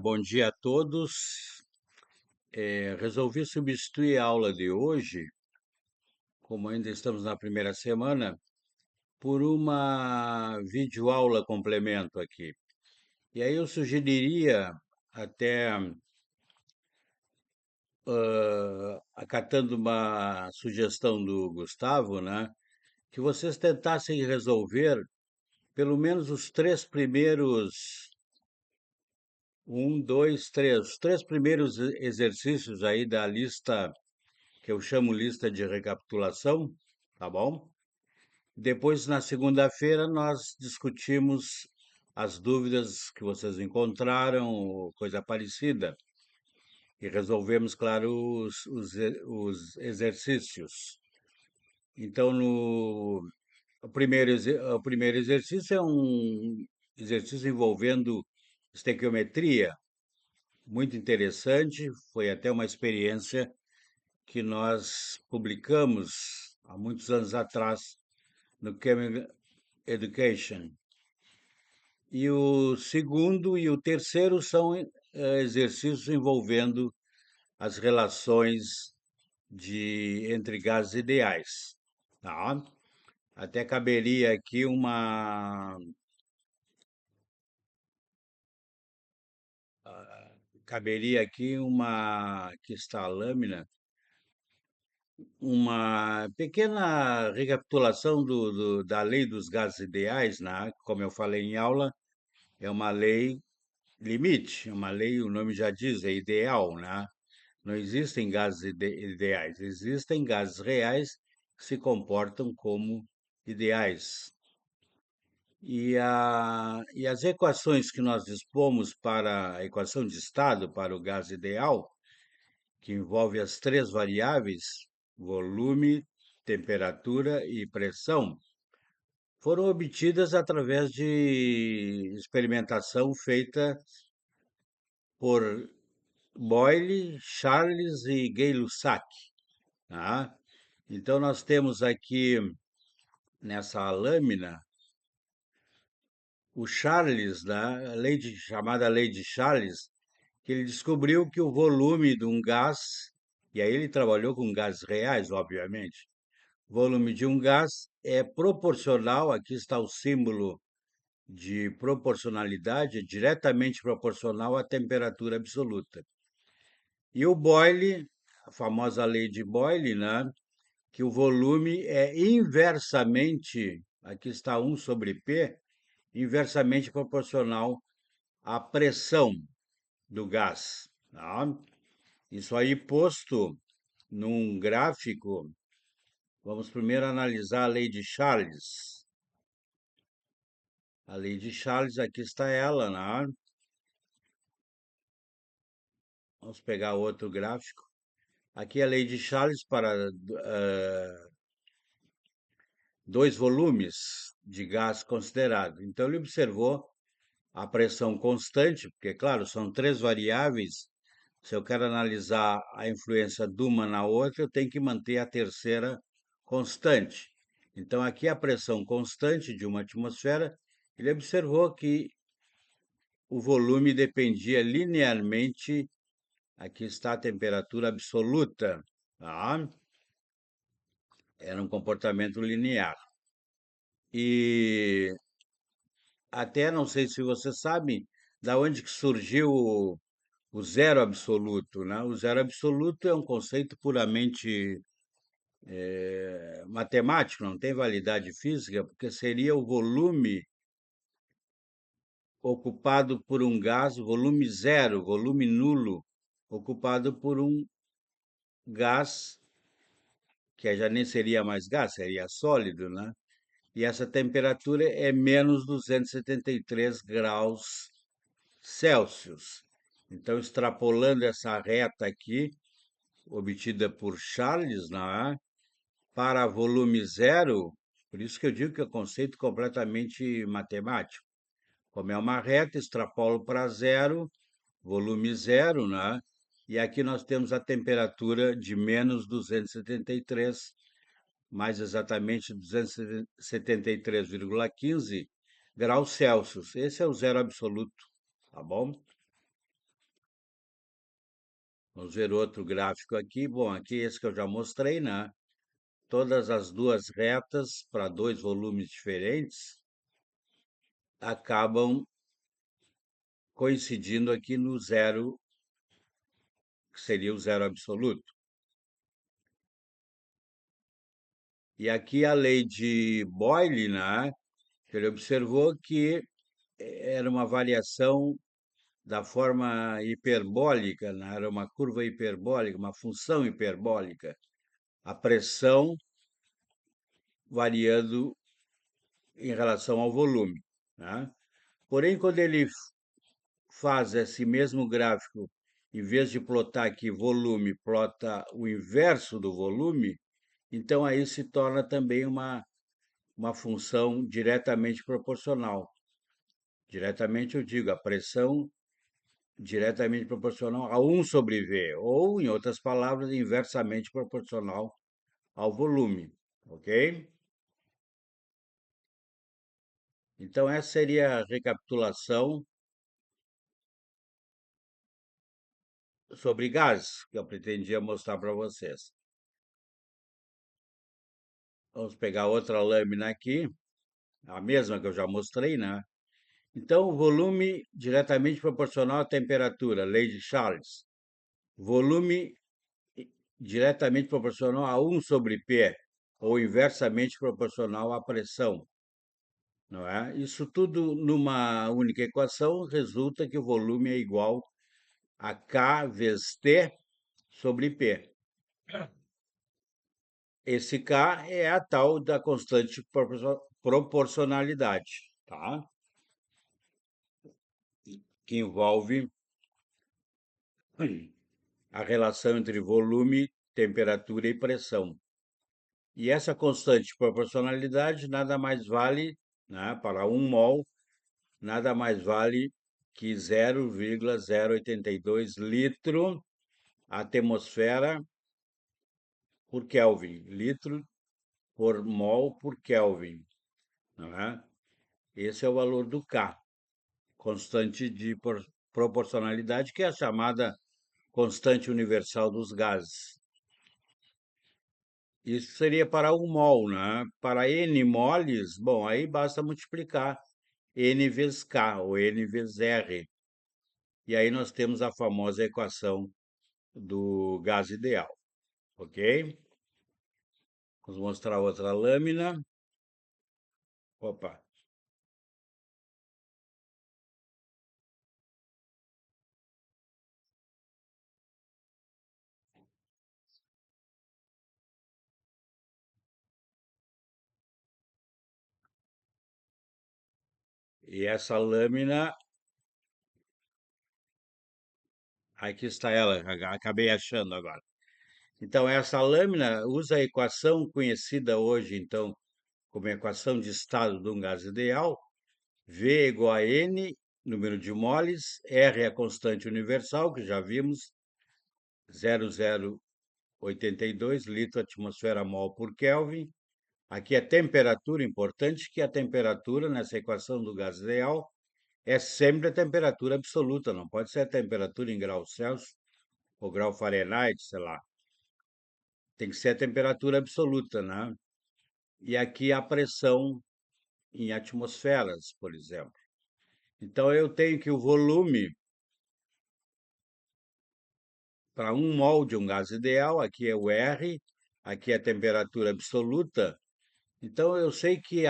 Bom dia a todos. Resolvi substituir a aula de hoje, como ainda estamos na primeira semana, por uma videoaula complemento aqui. E aí eu sugeriria, até acatando uma sugestão do Gustavo, né, que vocês tentassem resolver pelo menos os três primeiros, os três primeiros exercícios aí da lista que eu chamo lista de recapitulação, tá bom? Depois, na segunda-feira, nós discutimos as dúvidas que vocês encontraram, ou coisa parecida, e resolvemos, claro, os exercícios. Então, o primeiro exercício é um exercício envolvendo estequiometria, muito interessante, foi até uma experiência que nós publicamos há muitos anos atrás no Chemical Education. E o segundo e o terceiro são exercícios envolvendo as relações entre gases ideais. Tá? Até caberia aqui uma que está a lâmina, uma pequena recapitulação da lei dos gases ideais, né? Como eu falei em aula, é uma lei limite, uma lei, o nome já diz, é ideal, né? Não existem gases ideais, existem gases reais que se comportam como ideais. E as equações que nós dispomos para a equação de estado para o gás ideal, que envolve as três variáveis, volume, temperatura e pressão, foram obtidas através de experimentação feita por Boyle, Charles e Gay-Lussac, tá? Então nós temos aqui nessa lâmina o Charles, né, chamada lei de Charles, que ele descobriu que o volume de um gás, e aí ele trabalhou com gases reais, obviamente, o volume de um gás é proporcional, aqui está o símbolo de proporcionalidade, é diretamente proporcional à temperatura absoluta. E o Boyle, a famosa lei de Boyle, né, que o volume é inversamente, aqui está 1 sobre P, inversamente proporcional à pressão do gás. Tá? Isso aí posto num gráfico, vamos primeiro analisar a lei de Charles. A lei de Charles, aqui está ela, né? Vamos pegar outro gráfico. Aqui a lei de Charles para dois volumes de gás considerado. Então ele observou a pressão constante, porque, claro, são três variáveis. Se eu quero analisar a influência de uma na outra, eu tenho que manter a terceira constante. Então, aqui a pressão constante de uma atmosfera, ele observou que o volume dependia linearmente, aqui está a temperatura absoluta, tá? Era um comportamento linear. E até não sei se você sabe da onde que surgiu o zero absoluto, né? O zero absoluto é um conceito puramente matemático, não tem validade física, porque seria o volume ocupado por um gás, volume zero, volume nulo, ocupado por um gás que já nem seria mais gás, seria sólido, né? E essa temperatura é menos 273 graus Celsius. Então, extrapolando essa reta aqui, obtida por Charles, né, para volume zero, por isso que eu digo que é um conceito completamente matemático. Como é uma reta, extrapolo para zero, volume zero, né? E aqui nós temos a temperatura de menos 273, mais exatamente 273,15 graus Celsius. Esse é o zero absoluto, tá bom? Vamos ver outro gráfico aqui. Bom, aqui esse que eu já mostrei, né? Todas as duas retas para dois volumes diferentes acabam coincidindo aqui no zero, que seria o zero absoluto. E aqui a lei de Boyle, né? Ele observou que era uma variação da forma hiperbólica, né? Era uma curva hiperbólica, uma função hiperbólica. A pressão variando em relação ao volume, né? Porém, quando ele faz esse mesmo gráfico, em vez de plotar aqui volume, plota o inverso do volume, então aí se torna também uma função diretamente proporcional. Diretamente eu digo, a pressão diretamente proporcional a 1 sobre V, ou, em outras palavras, inversamente proporcional ao volume, ok? Então, essa seria a recapitulação sobre gases que eu pretendia mostrar para vocês. Vamos pegar outra lâmina aqui, a mesma que eu já mostrei, né? Então, o volume diretamente proporcional à temperatura, lei de Charles. Volume diretamente proporcional a 1 sobre P, ou inversamente proporcional à pressão, não é? Isso tudo numa única equação resulta que o volume é igual a K vezes T sobre P. Esse K é a tal da constante proporcionalidade, tá? Que envolve a relação entre volume, temperatura e pressão. E essa constante proporcionalidade nada mais vale, né, para 1 mol, nada mais vale que 0,082 litro atmosfera por Kelvin, litro por mol por Kelvin, não é? Esse é o valor do K, constante de proporcionalidade, que é a chamada constante universal dos gases. Isso seria para 1 mol, né? Para N moles, bom, aí basta multiplicar N vezes K, ou N vezes R. E aí nós temos a famosa equação do gás ideal, ok? Vamos mostrar outra lâmina. Opa, e essa lâmina, aqui está ela, acabei achando agora. Então, essa lâmina usa a equação conhecida hoje, então, como equação de estado de um gás ideal, V igual a N, número de moles, R é a constante universal, que já vimos, 0,082 litro atmosfera mol por Kelvin. Aqui a temperatura, importante que a temperatura nessa equação do gás ideal é sempre a temperatura absoluta, não pode ser a temperatura em graus Celsius ou grau Fahrenheit, sei lá. Tem que ser a temperatura absoluta, né? E aqui a pressão em atmosferas, por exemplo. Então eu tenho que o volume para 1 mol de um gás ideal, aqui é o R, aqui é a temperatura absoluta. Então eu sei que